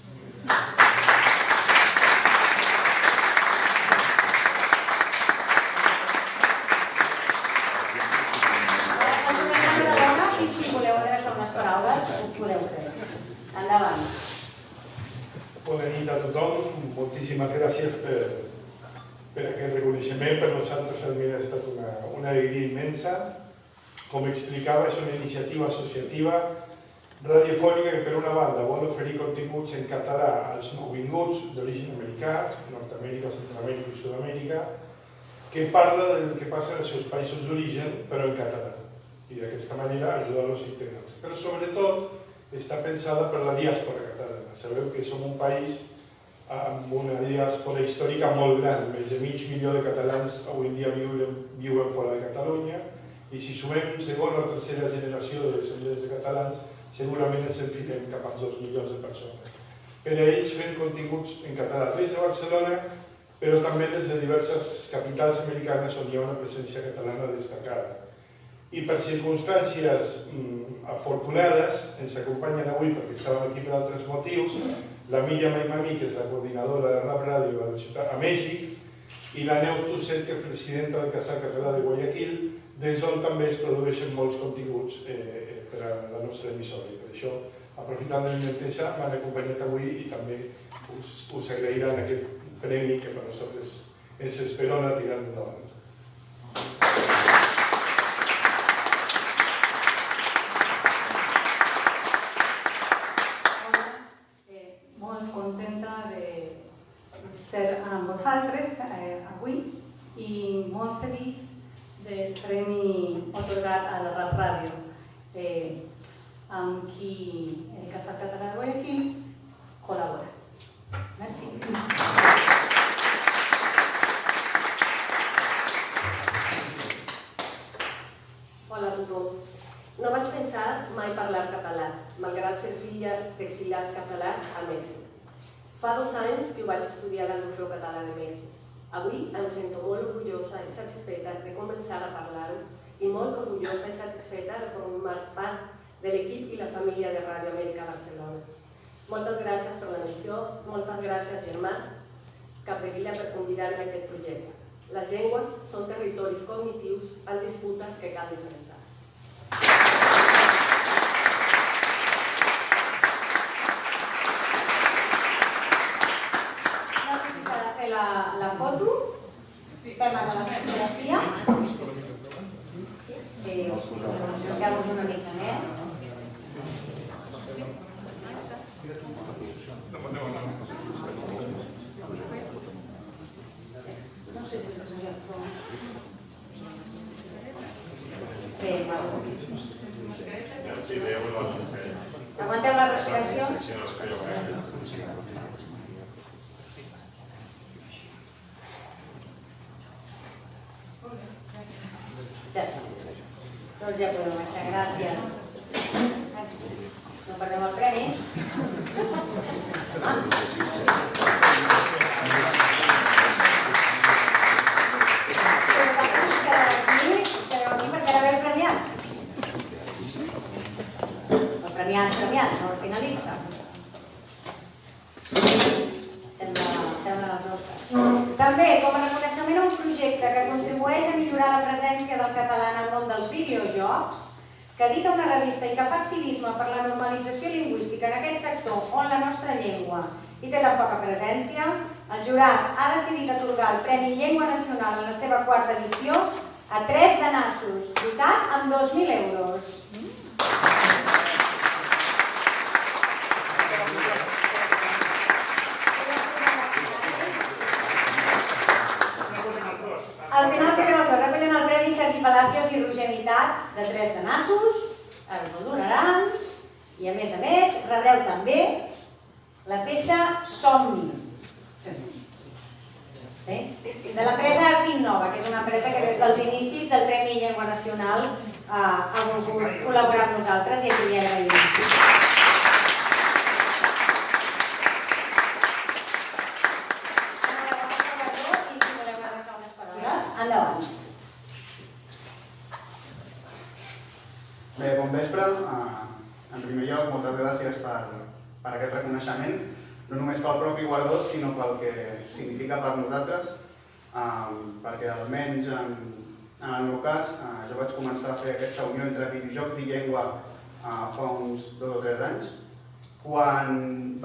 I si voleu adreçar unes paraules, ho podeu fer. Endavant. Bona nit a tothom. Moltíssimes gràcies per aquest reconeixement. Per nosaltres realment ha estat una alegria immensa. Com explicava, és una iniciativa associativa radiofònica que per una banda vol oferir continguts en català als nouvinguts d'origen americà, Nord-Amèrica, Centroamèrica i Sud-amèrica, que parla del que passa als seus països d'origen, però en català. I d'aquesta manera ajudar-los a integrar-se. Però sobretot està pensada per la diàspora catalana. Sabeu que som un país amb diàspora històrica molt gran. Més de mig milió de catalans avui en dia viuen fora de Catalunya i si sumem segona o tercera generació de descendents de catalans segurament ens enfilem cap als 2 milions de persones. Per a ells fem continguts en català des de Barcelona però també des de diverses capitals americanes on hi ha una presència catalana destacada. I per circumstàncies afortunades ens acompanyen avui perquè estàvem aquí per altres motius la Míriam Aimami, que és la coordinadora de Rap Ràdio a Mèxic, i la Neus Tusset, que és presidenta del Casal Català de Guayaquil, des d'on també es produeixen molts continguts per a la nostra emissora. I per això, aprofitant la inventesa, m'han acompanyat avui i també us agrairan aquest premi que per nosaltres ens esperona tirant endavant. Ser amb vosaltres avui i molt feliç del premi atorgat a la Rap Ràdio amb qui el Casal Català de Guayaquil col·labora. Merci. Hola a tothom. No vaig pensar mai parlar català, malgrat ser filla d'exiliat català a Mèxic. Fa 2 anys que ho vaig estudiar al Museu Català de Mèxic. Avui em sento molt orgullosa i satisfeta de començar a parlar-ho i molt orgullosa i satisfeta de formar part de l'equip i la família de Ràdio Amèrica Barcelona. Moltes gràcies per la missió, moltes gràcies Germà Capdevila per convidar-me a aquest projecte. Les llengües són territoris cognitius en disputa que cal defensar. La foto, fem ara la fotografia. Fiquem-nos una mica més. No sé si és exagerat, però... Sí, aguanteu la respiració. Ja està. Tots ja podem baixar, gràcies. No perdem el premi. Us quedeu aquí perquè ara ve el premiat. El premiat, no el finalista. Sembla els nostres. També, com a reconeixement a un projecte que contribueix a millorar la presència del català en el món dels videojocs, que edita una revista i que fa activisme per la normalització lingüística en aquest sector on la nostra llengua hi té tan poca presència, el jurat ha decidit atorgar el Premi Llengua Nacional en la seva 4ª edició a 3 danassos, dotat amb 2.000 euros. Al final també us recullen el Premi Sergi Palacios i Roger Mitat de 3 danassos, ara us el donaran, i a més rebreu també la peça Somni, de l'empresa Art Innova, que és una empresa que des dels inicis del Premi Llengua Nacional ha volgut col·laborar amb nosaltres i aquí li agraïm. Endavant. Bé, bon vespre. En primer lloc, moltes gràcies per aquest reconeixement, no només pel propi guardó, sinó pel que significa per nosaltres, perquè almenys en el meu cas jo vaig començar a fer aquesta unió entre videojocs i llengua fa uns 2 o 3 anys, quan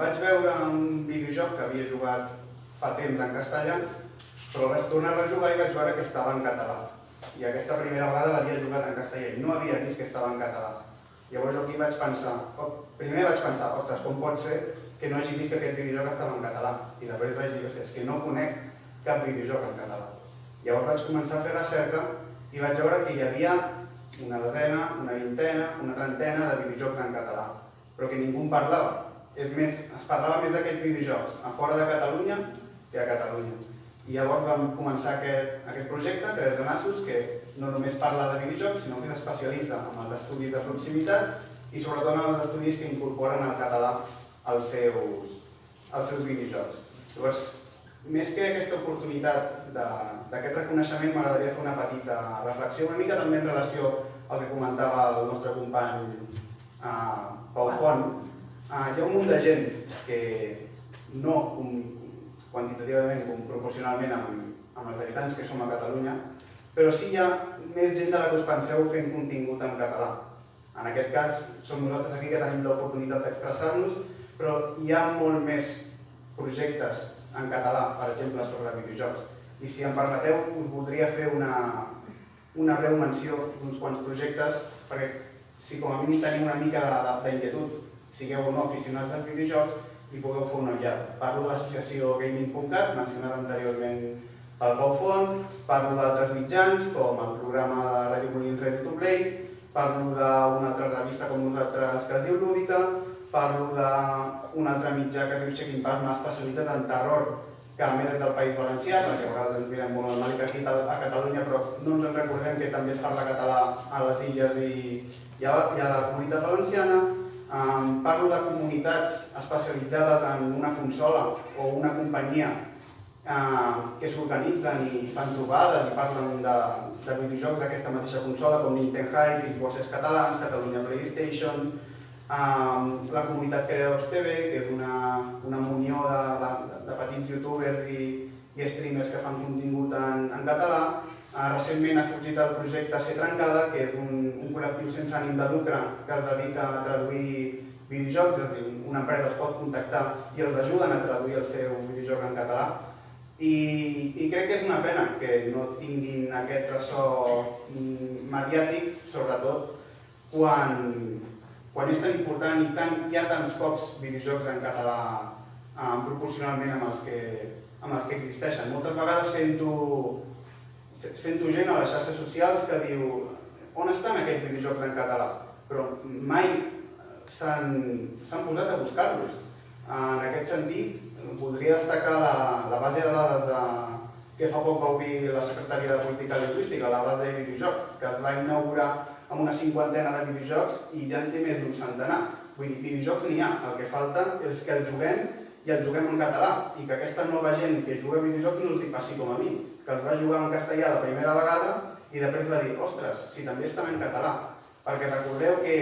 vaig veure un videojoc que havia jugat fa temps en castellà, però vaig tornar a rejugar i vaig veure que estava en català. I aquesta primera vegada l'havia jugat en castellà i no havia vist que estava en català. Llavors aquí vaig pensar, primer vaig pensar, ostres, com pot ser que no hagi vist que aquest videojoc estava en català? I després vaig dir, ostres, és que no conec cap videojoc en català. Llavors vaig començar a fer recerca i vaig veure que hi havia una desena, una vintena, una trentena de videojocs en català, però que ningú en parlava. És més, es parlava més d'aquests videojocs a fora de Catalunya que a Catalunya. I llavors vam començar aquest projecte, 3 de nassos, que no només parla de videojocs, sinó que s'especialitza en els estudis de proximitat i sobretot en els estudis que incorporen el català als seus videojocs. Llavors, més que aquesta oportunitat d'aquest reconeixement, m'agradaria fer una petita reflexió, una mica també en relació al que comentava el nostre company Pau Font. Hi ha un munt de gent que no quantitativament com proporcionalment amb els habitants que som a Catalunya, però sí hi ha més gent de la que us penseu fent contingut en català. En aquest cas, som nosaltres aquí que tenim l'oportunitat d'expressar-nos, però hi ha molt més projectes en català, per exemple, sobre videojocs. I si em permeteu, us voldria fer una breu menció d'uns quants projectes, perquè si com a mínim teniu una mica d'inquietud, sigueu o no aficionats als videojocs, i pugueu fer una ullada. Parlo de l'associació Gaming.cat, mencionada anteriorment pel Pau Font, parlo d'altres mitjans, com el programa de Ràdio Molins Ready to Play, parlo d'una altra revista com nosaltres que es diu Lúdica, parlo d'un altre mitjà que es diu Checking Pass, m'ha especialitzat en terror, que a més és del País Valencià, perquè a vegades ens mirem molt el Màlic aquí a Catalunya, però no ens en recordem que també es parla català a les illes i a la Comunitat Valenciana. Parlo de comunitats especialitzades en una consola o una companyia que s'organitzen i fan trobades i parlen de videojocs d'aquesta mateixa consola, com Nintendo Hype, Xboxes Catalans, Catalunya PlayStation, la comunitat Creadors TV, que és una munió de petits youtubers i streamers que fan contingut en català. Recentment ha sorgit el projecte Ser Trencada, que és un col·lectiu sense ànim de lucre que es dedica a traduir videojocs, és a dir, una empresa els pot contactar i els ajuden a traduir el seu videojoc en català. I crec que és una pena que no tinguin aquest ressò mediàtic, sobretot quan és tan important i hi ha tants pocs videojocs en català proporcionalment amb els que existeixen. Moltes vegades sento gent a les xarxes socials que diu on estan aquests videojocs en català, però mai s'han posat a buscar-los. En aquest sentit, voldria destacar la base de dades que fa poc va obrir la Secretaria de Política Lingüística, la base de videojocs, que es va inaugurar amb una 50ena de videojocs i ja en té més d'un centenar. Vull dir, videojocs n'hi ha, el que falta és que els juguem i els juguem en català i que aquesta nova gent que juga a videojocs no els hi passi com a mi, que els va jugar en castellà la primera vegada i després va dir, ostres, si també estan en català. Perquè recordeu que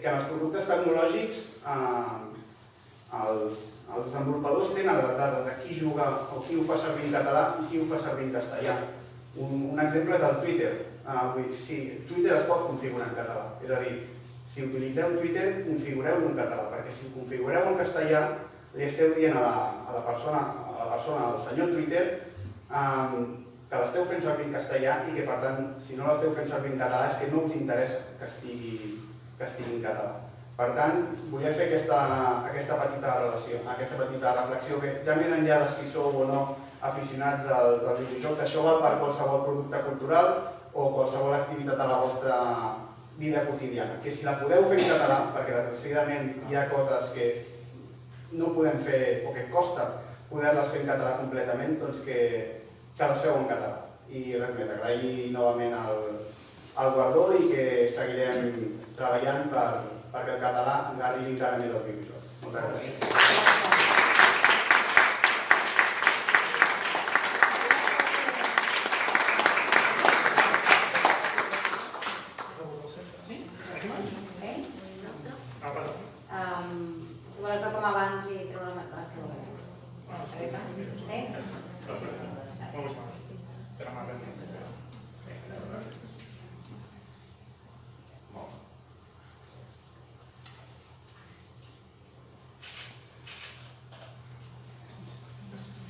en els productes tecnològics els desenvolupadors tenen les dades de qui juga o qui ho fa servir en català i qui ho fa servir en castellà. Un exemple és el Twitter. Twitter es pot configurar en català, és a dir, si utilitzeu Twitter, configureu-lo en català, perquè si ho configureu en castellà, li esteu dient a la persona, al senyor Twitter, que l'esteu fent servir en castellà i que, per tant, si no l'esteu fent servir en català és que no us interessa que estigui en català. Per tant, volia fer aquesta petita reflexió que ja més enllà de si sou o no aficionats dels videojocs, això val per qualsevol producte cultural o qualsevol activitat a la vostra vida quotidiana. Que si la podeu fer en català, perquè desgraciadament hi ha coses que no podem fer o que costa poder-les fer en català completament, doncs que les feu en català. I res més, agrair novament el guardó i que seguirem treballant perquè el català arribi encara més als videojocs. Moltes gràcies. Si voleu tocar com abans i treure la mascareta. Sí?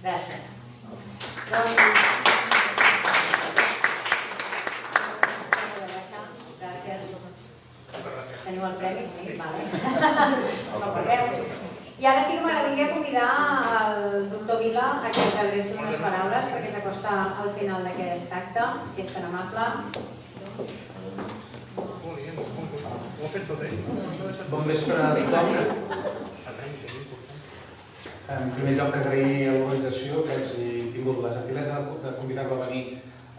Gràcies. Gràcies. Teniu el premi? Sí, vale. No perdeu. I ara sí que m'agradaria convidar el doctor Vila a que ens adreci unes paraules perquè s'acosta al final d'aquest acte, si és tan amable. Bon vespre a tothom. En primer lloc, agrair a l'organització que hagi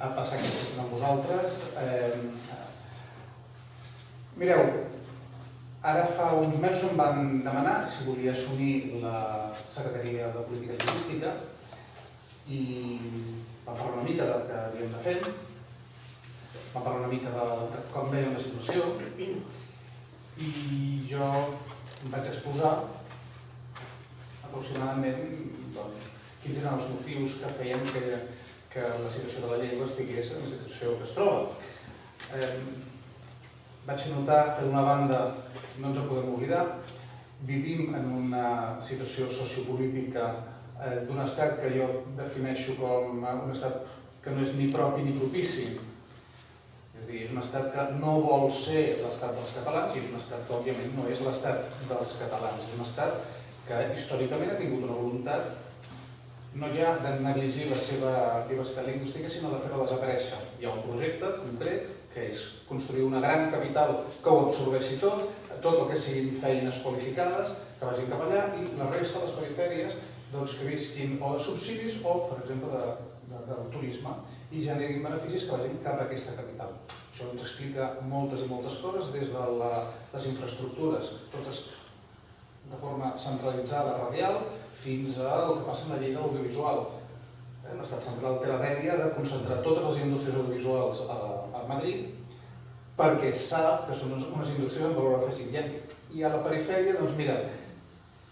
a passar aquest temps amb vosaltres. Mireu, ara fa uns mesos em van demanar si volia assumir la Secretaria de Política Lingüística i vam parlar una mica del que havíem de fer, vam parlar una mica de com veiem la situació i jo em vaig exposar aproximadament quins eren els motius que feien que la situació de la llengua estigués en la situació que es troba. Vaig notar que d'una banda, no ens en podem oblidar, vivim en una situació sociopolítica d'un estat que jo defineixo com un estat que no és ni propi ni propici. És a dir, és un estat que no vol ser l'estat dels catalans i és un estat que, òbviament, no és l'estat dels catalans. És un estat que històricament ha tingut una voluntat no ja de negligir la seva diversitat lingüística, sinó de fer-la desaparèixer. Hi ha un projecte concret, que és construir una gran capital que ho absorbeixi tot el que siguin feines qualificades, que vagin cap allà, i la resta de les perifèries que visquin o de subsidis o, per exemple, del turisme, i generin beneficis que vagin cap a aquesta capital. Això ens explica moltes i moltes coses, des de les infraestructures, totes de forma centralitzada, radial, fins al que passa amb la llei de l'audiovisual. L'estat central té la dèria de concentrar totes les indústries audiovisuals a Madrid perquè sap que són unes indústries amb valor afegit. I a la perifèria, doncs mira,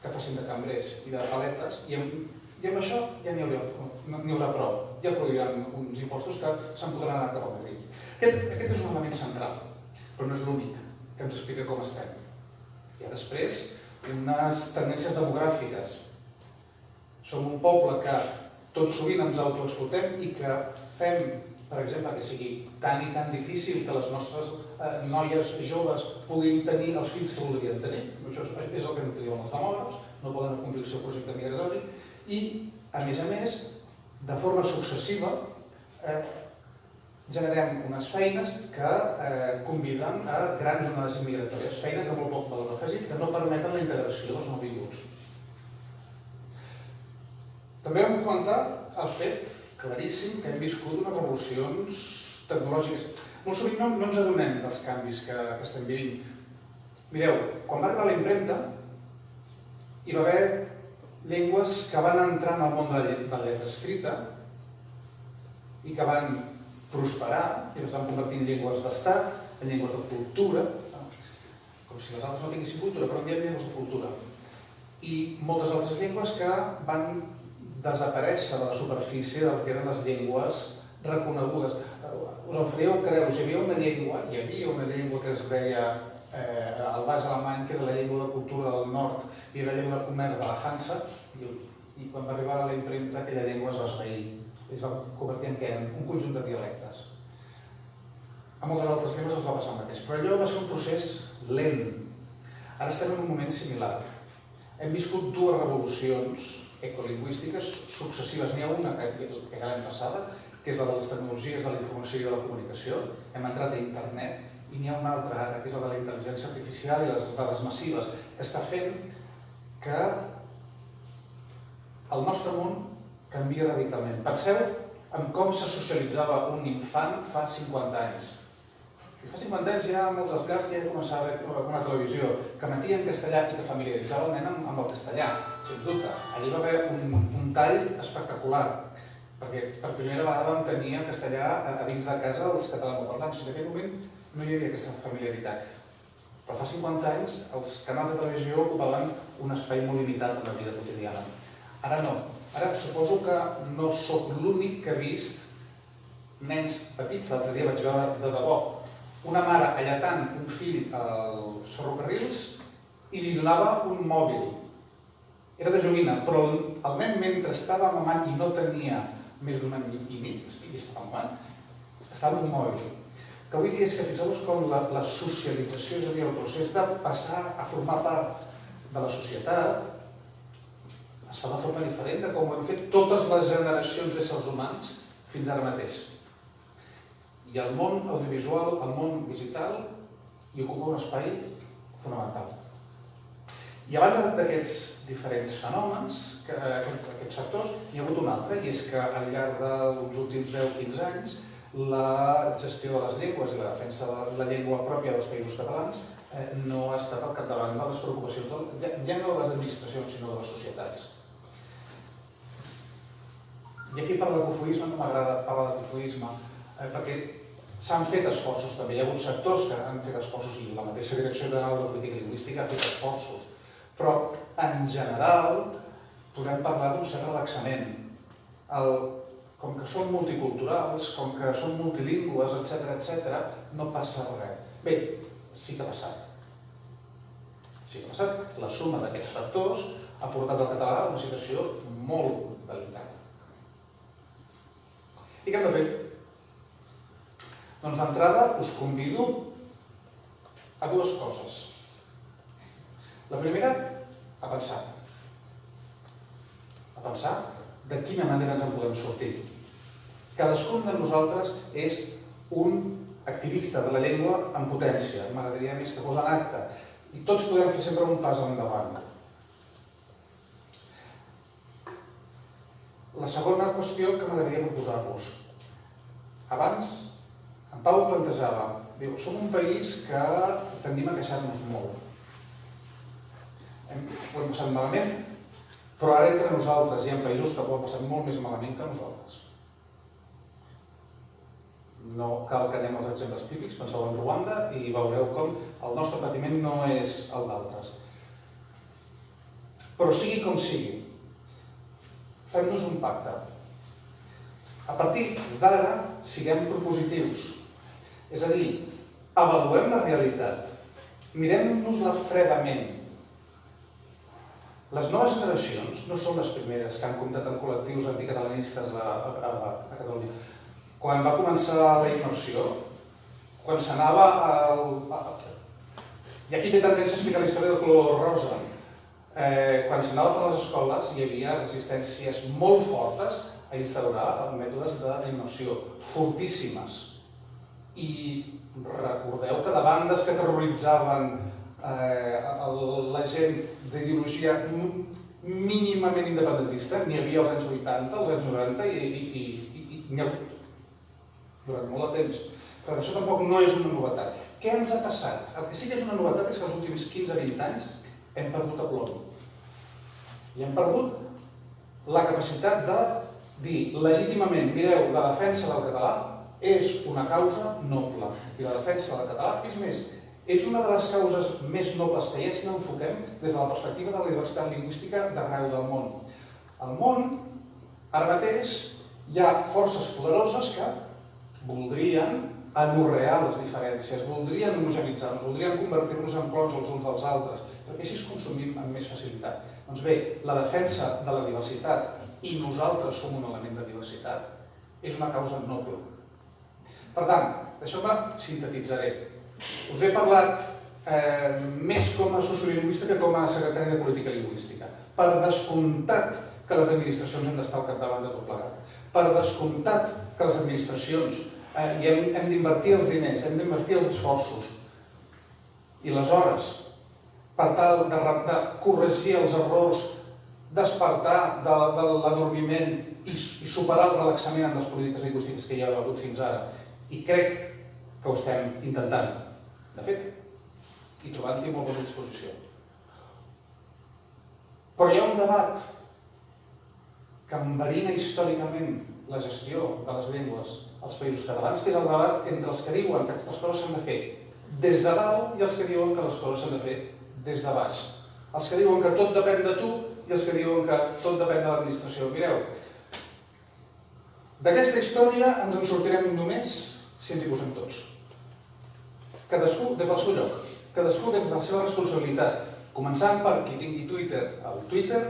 que facin de cambrers i de paletes, i amb això ja n'hi haurà prou. Ja produiran uns impostos que se'n podran anar cap a Madrid. Aquest és un element central, però no és l'únic que ens explica com estem. Hi ha després unes tendències demogràfiques. Som un poble que tot sovint ens autoexplotem i que fem, per exemple, que sigui tan i tan difícil que les nostres noies joves puguin tenir els fills que voldrien tenir. Això és el que ens diuen els demògrafs, no poden complir el seu projecte migratori i, a més, de forma successiva, generem unes feines que conviden a grans onades migratòries, feines de molt poc valor afegit que no permeten la integració dels nouvinguts. També vam comentar el fet claríssim que hem viscut unes revolucions tecnològiques. Molt sovint no ens adonem dels canvis que estem vivint. Mireu, quan va arribar la impremta, hi va haver llengües que van entrar en el món de la lletra escrita i que van prosperar i es van convertir en llengües d'estat, en llengües de cultura, com si les altres no tinguessin cultura, però en diem llengües de cultura. I moltes altres llengües que van desaparèixer de la superfície del que eren les llengües reconegudes. Us en faríeu creus, hi havia una llengua que es deia el baix alemany, que era la llengua de cultura del nord i la llengua de comerç de la Hansa, i quan va arribar a la impremta aquella llengua es va esvair. Es va convertir en un conjunt de dialectes. A moltes altres llengües els va passar el mateix, però allò va ser un procés lent. Ara estem en un moment similar. Hem viscut dues revolucions ecolingüístiques successives. N'hi ha una que ja l'any passada, que és la de les tecnologies de la informació i de la comunicació. Hem entrat a internet, i n'hi ha una altra ara, que és la de la intel·ligència artificial i les dades massives, que està fent que el nostre món canvia radicalment. Penseu en com se socialitzava un infant fa 50 anys. Fa 50 anys ja a moltes llars ja començava a haver una televisió que emetia en castellà i que familiaritzava el nen amb el castellà, sens dubte. Allí va haver un tall espectacular, perquè per primera vegada vam tenir el castellà a dins de casa els catalanoparlants. En aquell moment no hi havia aquesta familiaritat. Però fa 50 anys els canals de televisió ocupaven un espai molt limitat en la vida quotidiana. Ara no. Ara suposo que no sóc l'únic que ha vist nens petits. L'altre dia vaig veure de debò una mare alletant un fill als ferrocarrils i li donava un mòbil. Era de joguina, però el nen mentre estava mamant i no tenia més d'un any i mig, i estava mamant, estava amb un mòbil. Que avui dia és que fixeu-vos com la socialització, és a dir, el procés de passar a formar part de la societat, es fa de forma diferent de com ho han fet totes les generacions d'éssers humans fins ara mateix. I el món audiovisual, el món digital, hi ocupa un espai fonamental. I a banda d'aquests diferents fenòmens, aquests factors, hi ha hagut un altre, i és que al llarg dels últims 10-15 anys la gestió de les llengües i la defensa de la llengua pròpia dels països catalans no ha estat al capdavant de les preocupacions ja no de les administracions, sinó de les societats. I aquí parla de cofoisme, no m'agrada parlar de cofoisme, perquè s'han fet esforços també, hi ha hagut sectors que han fet esforços i la mateixa Direcció General de Política Lingüística ha fet esforços, però en general podem parlar d'un cert relaxament. Com que som multiculturals, com que som multilingües, etc., no passa res. Bé, sí que ha passat. Sí que ha passat. La suma d'aquests factors ha portat el català a una situació molt delicada. I què hem de fer? Doncs d'entrada us convido a dues coses. La primera, a pensar. A pensar de quina manera ens en podem sortir. Cadascun de nosaltres és un activista de la llengua en potència. M'agradaria més que fos en acte. I tots podem fer sempre un pas endavant. La segona qüestió que m'agradaria proposar-vos. Abans, en Pau plantejava, diu, som un país que tendim a queixar-nos molt. Ho hem passat malament, però ara entre nosaltres hi ha països que ho han passat molt més malament que nosaltres. No cal que anem als exemples típics, penseu en Ruanda i veureu com el nostre patiment no és el d'altres. Però sigui com sigui, fem-nos un pacte. A partir d'ara, siguem propositius. És a dir, avaluem la realitat, mirem-nos-la fredament. Les noves generacions no són les primeres que han comptat en col·lectius anticatalanistes a Catalunya. Quan va començar la immersió, quan s'anava i aquí té tendència a explicar la història del color rosa, quan s'anava per les escoles hi havia resistències molt fortes a instaurar mètodes d'immersió, fortíssimes. I recordeu que de bandes que terroritzaven la gent d'ideologia mínimament independentista n'hi havia als anys 80, als anys 90 i n'hi ha hagut durant molt de temps. Però això tampoc no és una novetat. Què ens ha passat? El que sí que és una novetat és que els últims 15-20 anys hem perdut aplom. I hem perdut la capacitat de dir legítimament, mireu, la defensa del català és una causa noble. I la defensa del català, és més, és una de les causes més nobles que hi ha si l'enfoquem des de la perspectiva de la diversitat lingüística d'arreu del món. Al món, ara mateix, hi ha forces poderoses que voldrien anorrear les diferències, voldrien homogeneïtzar-nos, voldrien convertir-nos en clones els uns dels altres, perquè així es consumim amb més facilitat. Doncs bé, la defensa de la diversitat, i nosaltres som un element de diversitat, és una causa noble. Per tant, deixeu-me sintetitzaré. Us he parlat més com a sociolingüista que com a secretari de política lingüística. Per descomptat que les administracions han d'estar al capdavant de tot plegat. Per descomptat que les administracions hem d'invertir els diners, hem d'invertir els esforços i les hores per tal de corregir els errors, despertar de l'adormiment i superar el relaxament en les polítiques lingüístiques que hi ha hagut fins ara. I crec que ho estem intentant. De fet, i trobant-hi molt bona disposició. Però hi ha un debat que enverina històricament la gestió de les llengües als països catalans, que és el debat entre els que diuen que les coses s'han de fer des de dalt i els que diuen que les coses s'han de fer des de baix. Els que diuen que tot depèn de tu i els que diuen que tot depèn de l'administració. Mireu, d'aquesta història ens en sortirem només si ens hi posem tots. Cadascú des del seu lloc, cadascú des de la seva responsabilitat, començant per qui tingui Twitter al Twitter,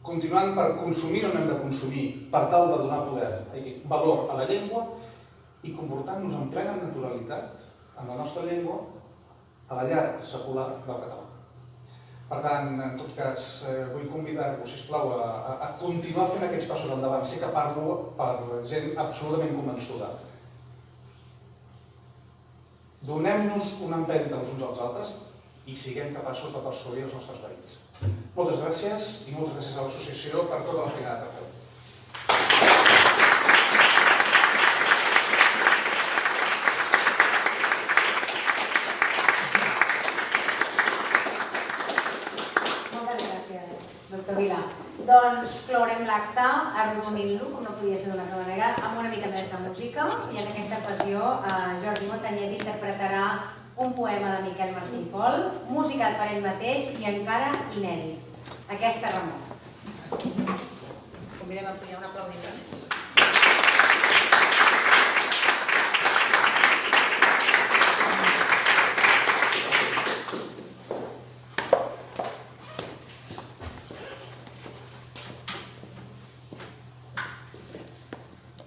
continuant per consumir on hem de consumir per tal de donar valor a la llengua i comportant-nos en plena naturalitat amb la nostra llengua a la llar secular del català. Per tant, en tot cas, vull convidar-vos, sisplau, a continuar fent aquests passos endavant. Sé que parlo per gent absolutament convençuda. Donem-nos una empenta els uns als altres i siguem capaços de persuadir els nostres veïns. Moltes gràcies i moltes gràcies a l'associació per tota la feina que feu. l'acte arrodonint-lo, com no podia ser d'una altra manera, amb una mica més de música, i en aquesta ocasió Jordi Montanyet interpretarà un poema de Miquel Martí i Pol, musicat per ell mateix i encara inèdit, Aquesta remor. Convidem a pujar un aplaudiment.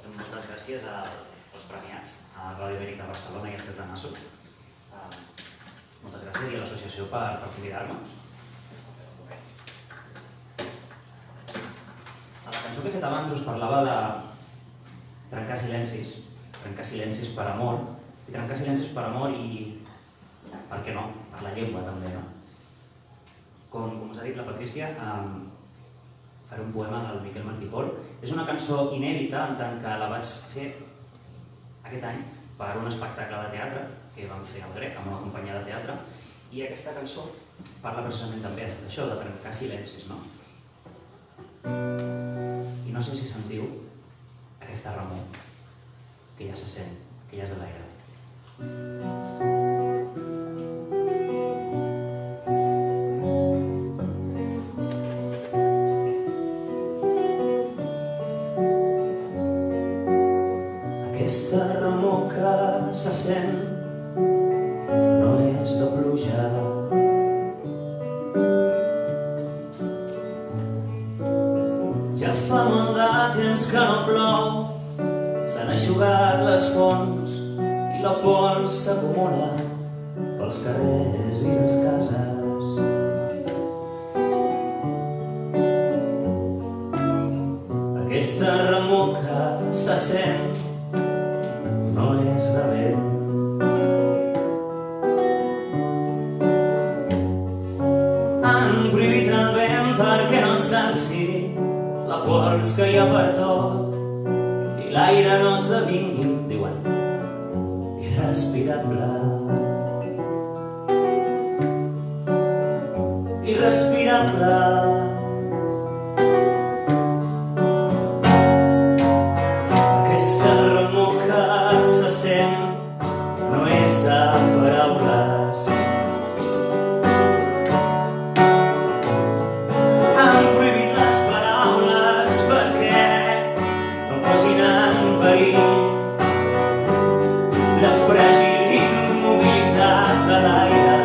Moltes gràcies als premiats, a Ràdio Ibèrica Barcelona i a Tres de Nasso. Moltes gràcies i a l'associació per convidar-me. A la cançó que he fet abans us parlava de trencar silencis per amor, i trencar silencis per amor i, per què no, per la llengua també, no? Com us ha dit la Patrícia, faré un poema del Miquel Martí i Pol. És una cançó inèdita en tant que la vaig fer aquest any per un espectacle de teatre que vam fer al Grec amb una companyia de teatre, i aquesta cançó parla precisament també d'això, de trencar silencis, no? I no sé si sentiu aquesta remor que ja se sent, que ja és a l'aire. Aquesta remor que se sent no és de pluja. Ja fa molt de temps que no plou, s'han eixugat les fonts i la pols s'acumula pels carrers i les cases. Aquesta remor que se sent no és de vent. Han prohibit el vent perquè no s'alci la pols que hi ha per tot i l'aire no esdevingui, diuen, irrespirable. Irrespirable. Aquesta remor que se sent no és de paraules. Han prohibit les paraules perquè no posin en perill la fràgil immobilitat de l'aire.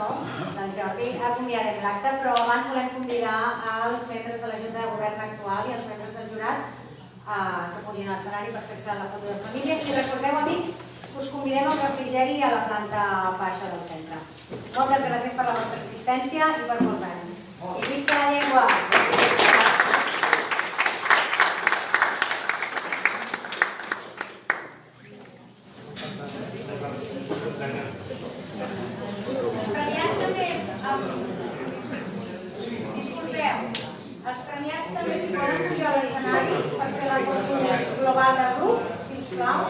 som, del Jordi, acomiadem l'acte, però abans volem convidar als membres de la Junta de Govern actual i els membres del jurat que pugin a l'escenari per fer-se la foto de família. I recordeu, amics, us convidem al refrigeri a la planta baixa del centre. Moltes gràcies per la vostra assistència i per molts anys. I visca la llengua! Els premiats també s'hi poden pujar a l'escenari per fer la foto global del grup, sisplau.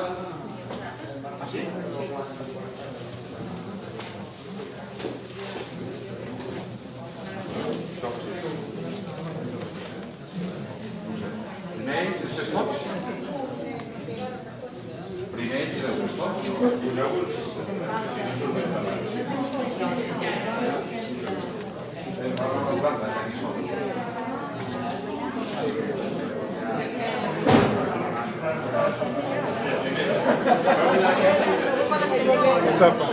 Primer i després tots? Primer i després tots? Etapa.